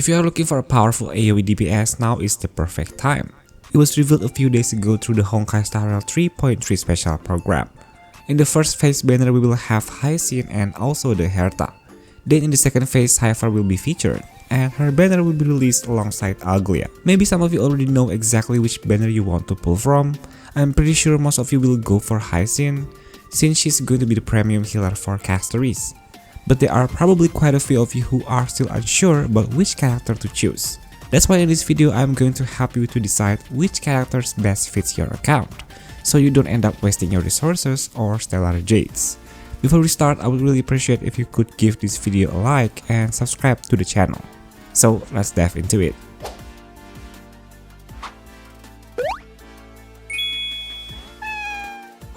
If you are looking for a powerful AoE DPS, now is the perfect time. It was revealed a few days ago through the Honkai Star Rail 3.3 special program. In the first phase banner we will have HYACINE and also the HERTA. Then in the second phase CIPHER will be featured, and her banner will be released alongside AGLAEA. Maybe some of you already know exactly which banner you want to pull from. I'm pretty sure most of you will go for HYACINE, since she's going to be the premium healer for casteries. But there are probably quite a few of you who are still unsure about which character to choose. That's why in this video I'm going to help you to decide which characters best fits your account, so you don't end up wasting your resources or stellar jades. Before we start, I would really appreciate if you could give this video a like and subscribe to the channel. So let's dive into it.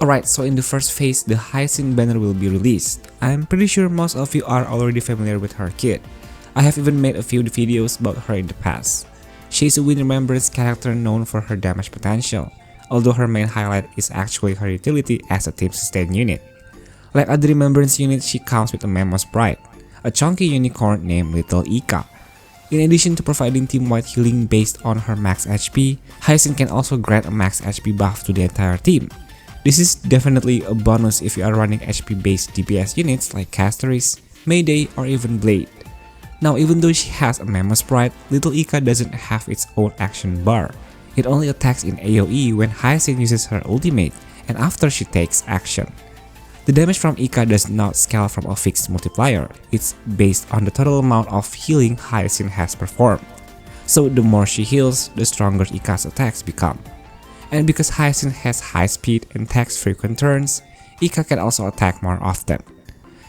Alright, so in the first phase, the HYACINE banner will be released. I'm pretty sure most of you are already familiar with her kit. I have even made a few videos about her in the past. She is a Win Remembrance character known for her damage potential, although her main highlight is actually her utility as a team sustain unit. Like other Remembrance units, she comes with a Mammoth Bride, a chunky unicorn named Little Ika. In addition to providing team-wide healing based on her max HP, HYACINE can also grant a max HP buff to the entire team. This is definitely a bonus if you are running HP-based DPS units like Casteries, Mayday, or even Blade. Now, even though she has a Mammoth Bride, Little Ika doesn't have its own action bar. It only attacks in AoE when HYACINE uses her ultimate and after she takes action. The damage from Ika does not scale from a fixed multiplier, it's based on the total amount of healing HYACINE has performed. So the more she heals, the stronger Ika's attacks become. And because HYACINE has high speed and takes frequent turns, Ika can also attack more often.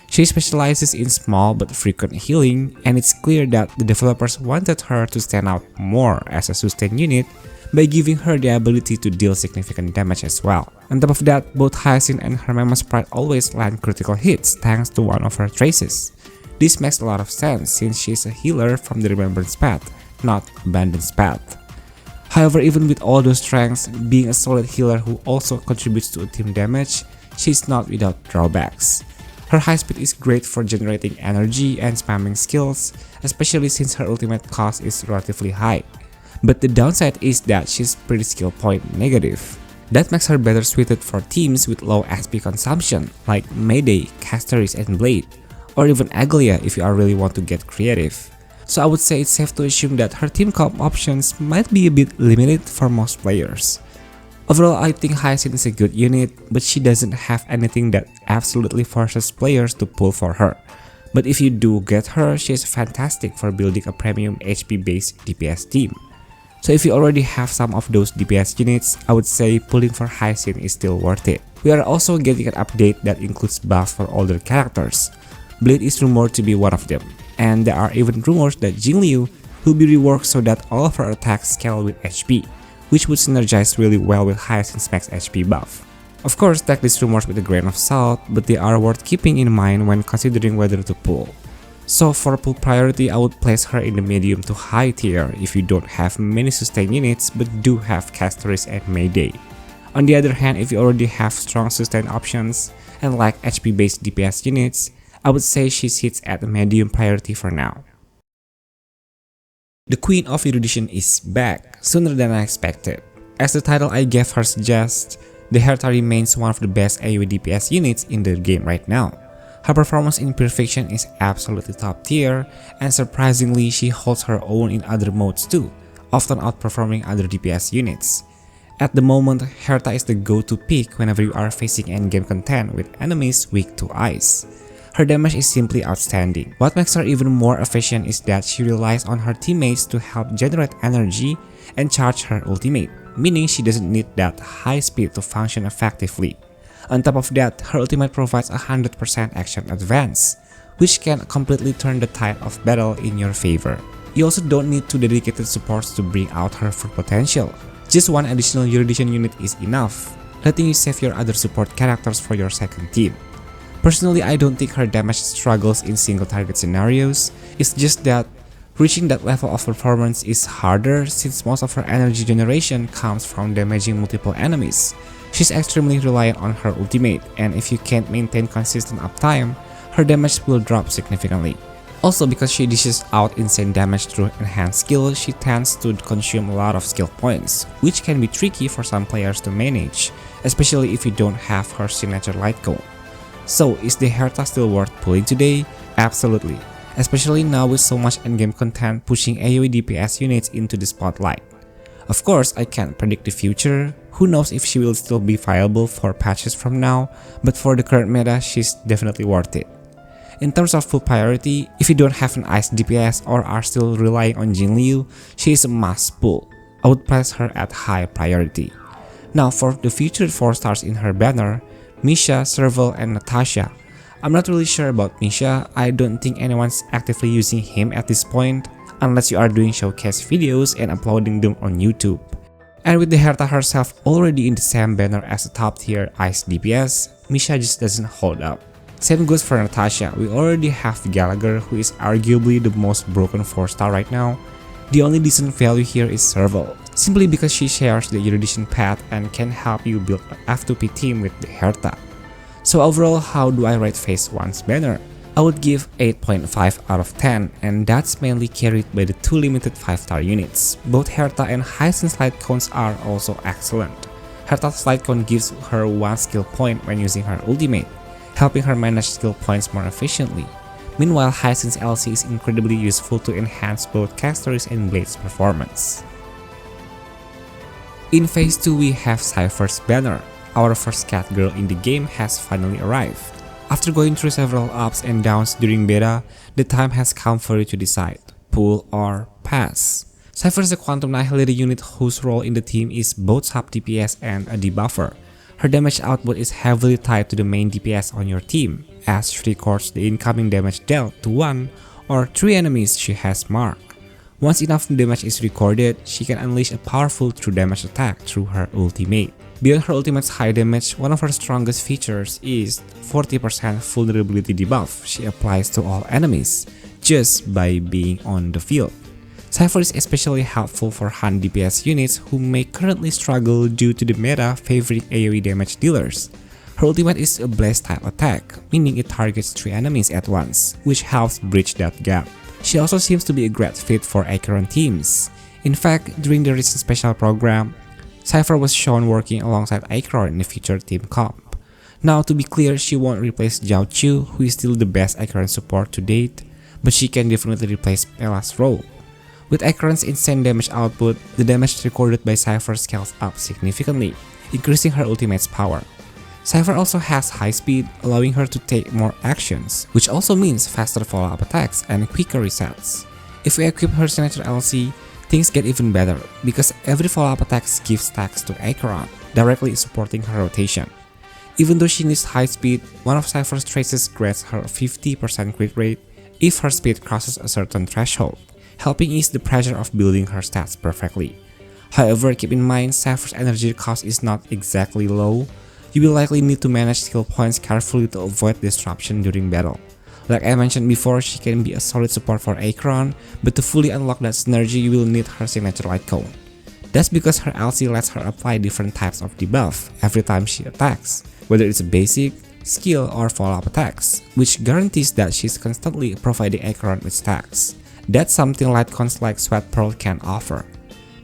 She specializes in small but frequent healing, and it's clear that the developers wanted her to stand out more as a sustain unit by giving her the ability to deal significant damage as well. On top of that, both HYACINE and her Mammoth Bride always land critical hits thanks to one of her traces. This makes a lot of sense since she is a healer from the Remembrance path, not Abandon's path. However, even with all those strengths, being a solid healer who also contributes to team damage, she's not without drawbacks. Her high speed is great for generating energy and spamming skills, especially since her ultimate cost is relatively high. But the downside is that she's pretty skill point negative. That makes her better suited for teams with low SP consumption like Mayday, Casteries, and Blade, or even AGLAEA if you really want to get creative. So I would say it's safe to assume that her team comp options might be a bit limited for most players. Overall, I think HYACINE is a good unit, but she doesn't have anything that absolutely forces players to pull for her. But if you do get her, she is fantastic for building a premium HP-based DPS team. So if you already have some of those DPS units, I would say pulling for HYACINE is still worth it. We are also getting an update that includes buffs for older characters. Blade is rumored to be one of them, and there are even rumors that Jingliu will be reworked so that all of her attacks scale with HP, which would synergize really well with HYACINE's max HP buff. Of course, take these rumors with a grain of salt, but they are worth keeping in mind when considering whether to pull. So for pull priority, I would place her in the medium to high tier if you don't have many sustain units but do have Casteries and Mayday. On the other hand, if you already have strong sustain options and like HP-based DPS units, I would say she sits at a medium priority for now. The Queen of Erudition is back, sooner than I expected. As the title I gave her suggests, the HERTA remains one of the best AoE DPS units in the game right now. Her performance in Perfection is absolutely top tier, and surprisingly she holds her own in other modes too, often outperforming other DPS units. At the moment, HERTA is the go-to pick whenever you are facing endgame content with enemies weak to ice. Her damage is simply outstanding. What makes her even more efficient is that she relies on her teammates to help generate energy and charge her ultimate, meaning she doesn't need that high speed to function effectively. On top of that, her ultimate provides 100% action advance, which can completely turn the tide of battle in your favor. You also don't need two dedicated supports to bring out her full potential. Just one additional Erudition unit is enough, letting you save your other support characters for your second team. Personally, I don't think her damage struggles in single target scenarios. It's just that reaching that level of performance is harder since most of her energy generation comes from damaging multiple enemies. She's extremely reliant on her ultimate, and if you can't maintain consistent uptime, her damage will drop significantly. Also, because she dishes out insane damage through enhanced skill, she tends to consume a lot of skill points, which can be tricky for some players to manage, especially if you don't have her signature light cone. So, is the HERTA still worth pulling today? Absolutely, especially now with so much endgame content pushing AoE DPS units into the spotlight. Of course, I can't predict the future, who knows if she will still be viable for patches from now, but for the current meta, she's definitely worth it. In terms of full priority, if you don't have an ice DPS or are still relying on Jinliu, she is a must pull. I would place her at high priority. Now for the featured 4 stars in her banner, Misha, Serval, and Natasha. I'm not really sure about Misha. I don't think anyone's actively using him at this point, unless you are doing showcase videos and uploading them on YouTube. And with the HERTA herself already in the same banner as a top tier ice DPS, Misha just doesn't hold up. Same goes for Natasha. We already have Gallagher, who is arguably the most broken 4-star right now. The only decent value here is Serval, simply because she shares the erudition path and can help you build an F2P team with the HERTA. So overall, how do I rate Phase 1's banner? I would give 8.5 out of 10, and that's mainly carried by the 2 limited 5-star units. Both HERTA and HYACINE's light cones are also excellent. HERTA's light cone gives her 1 skill point when using her ultimate, helping her manage skill points more efficiently. Meanwhile, HYACINE's LC is incredibly useful to enhance both Castoris and Blade's performance. In Phase 2 we have CIPHER's banner. Our first cat girl in the game has finally arrived. After going through several ups and downs during beta, the time has come for you to decide, pull or pass. CIPHER is a Quantum Annihilator unit whose role in the team is both sub DPS and a debuffer. Her damage output is heavily tied to the main DPS on your team, as she records the incoming damage dealt to 1 or 3 enemies she has marked. Once enough damage is recorded, she can unleash a powerful true damage attack through her ultimate. Beyond her ultimate's high damage, one of her strongest features is 40% vulnerability debuff she applies to all enemies, just by being on the field. CIPHER is especially helpful for Han DPS units who may currently struggle due to the meta favoring AoE damage dealers. Her ultimate is a blaze type attack, meaning it targets 3 enemies at once, which helps bridge that gap. She also seems to be a great fit for Acheron teams. In fact, during the recent special program, CIPHER was shown working alongside Acheron in the future team comp. Now, to be clear, she won't replace Zhao Chu, who is still the best Acheron support to date, but she can definitely replace Pela's role. With Acheron's insane damage output, the damage recorded by CIPHER scales up significantly, increasing her ultimate's power. CIPHER also has high speed, allowing her to take more actions, which also means faster follow-up attacks and quicker resets. If we equip her signature LC, things get even better, because every follow-up attack gives stacks to Acheron, directly supporting her rotation. Even though she needs high speed, one of CIPHER's traces grants her a 50% crit rate if her speed crosses a certain threshold, helping ease the pressure of building her stats perfectly. However, keep in mind CIPHER's energy cost is not exactly low. You will likely need to manage skill points carefully to avoid disruption during battle. Like I mentioned before, she can be a solid support for Acheron, but to fully unlock that synergy you will need her signature light cone. That's because her LC lets her apply different types of debuff every time she attacks, whether it's basic, skill, or follow-up attacks, which guarantees that she's constantly providing Acheron with stacks. That's something light cones like Sweat Pearl can offer.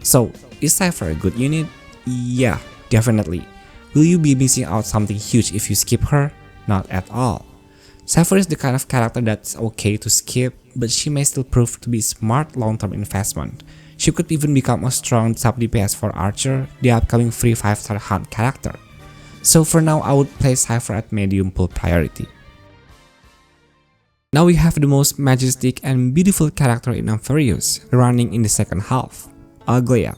So, is CIPHER a good unit? Yeah, definitely. Will you be missing out something huge if you skip her? Not at all. CIPHER is the kind of character that's okay to skip, but she may still prove to be a smart long-term investment. She could even become a strong sub DPS for Archer, the upcoming free 5-star hunt character. So for now, I would place CIPHER at medium pull priority. Now we have the most majestic and beautiful character in Amphireus, running in the second half, AGLAEA.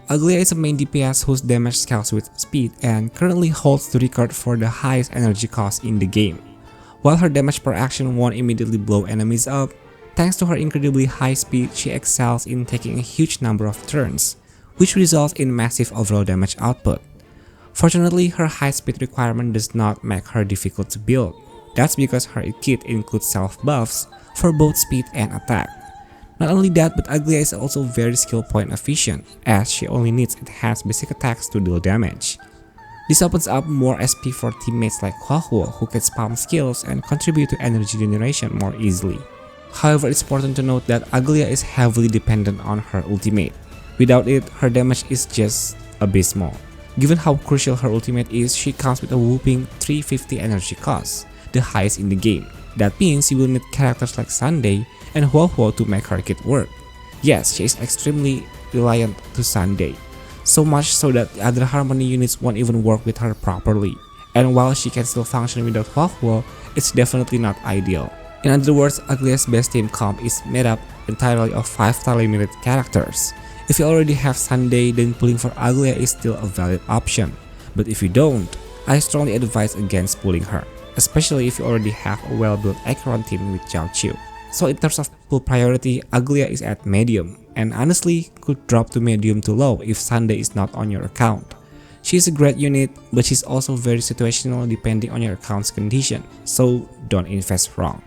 AGLAEA is a main DPS whose damage scales with speed and currently holds the record for the highest energy cost in the game. While her damage per action won't immediately blow enemies up, thanks to her incredibly high speed, she excels in taking a huge number of turns, which results in massive overall damage output. Fortunately, her high speed requirement does not make her difficult to build. That's because her kit includes self buffs for both speed and attack. Not only that, but AGLAEA is also very skill point efficient, as she only needs enhanced basic attacks to deal damage. This opens up more SP for teammates like Huahuo, who can spam skills and contribute to energy generation more easily. However, it's important to note that AGLAEA is heavily dependent on her ultimate. Without it, her damage is just abysmal. Given how crucial her ultimate is, she comes with a whopping 350 energy cost, the highest in the game. That means you will need characters like Sunday and HYACINE to make her kit work. Yes, she is extremely reliant to Sunday, so much so that the other Harmony units won't even work with her properly. And while she can still function without HYACINE, it's definitely not ideal. In other words, AGLAEA's best team comp is made up entirely of 5-star limited characters. If you already have Sunday, then pulling for AGLAEA is still a valid option. But if you don't, I strongly advise against pulling her, especially if you already have a well-built Acheron team with Jiaoqiu. So in terms of pull priority, AGLAEA is at medium, and honestly could drop to medium to low if Sunday is not on your account. She is a great unit, but she's also very situational depending on your account's condition, so don't invest wrong.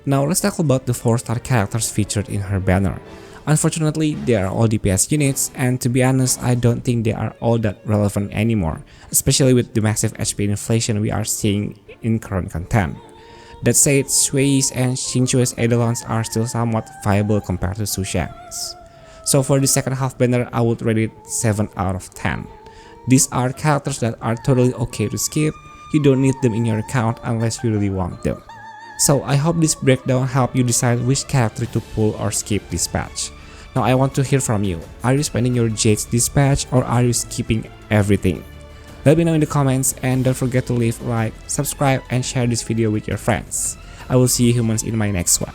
Now let's talk about the 4-star characters featured in her banner. Unfortunately, they are all DPS units, and to be honest, I don't think they are all that relevant anymore, especially with the massive HP inflation we are seeing in current content. That said, Shui's and Xingqiu's Eidolons are still somewhat viable compared to Su Shang's. So for the second half banner, I would rate it 7 out of 10. These are characters that are totally okay to skip. You don't need them in your account unless you really want them. So I hope this breakdown helped you decide which character to pull or skip this patch. Now I want to hear from you. Are you spending your Jade's this patch or are you skipping everything? Let me know in the comments, and don't forget to leave a like, subscribe, and share this video with your friends. I will see you humans in my next one.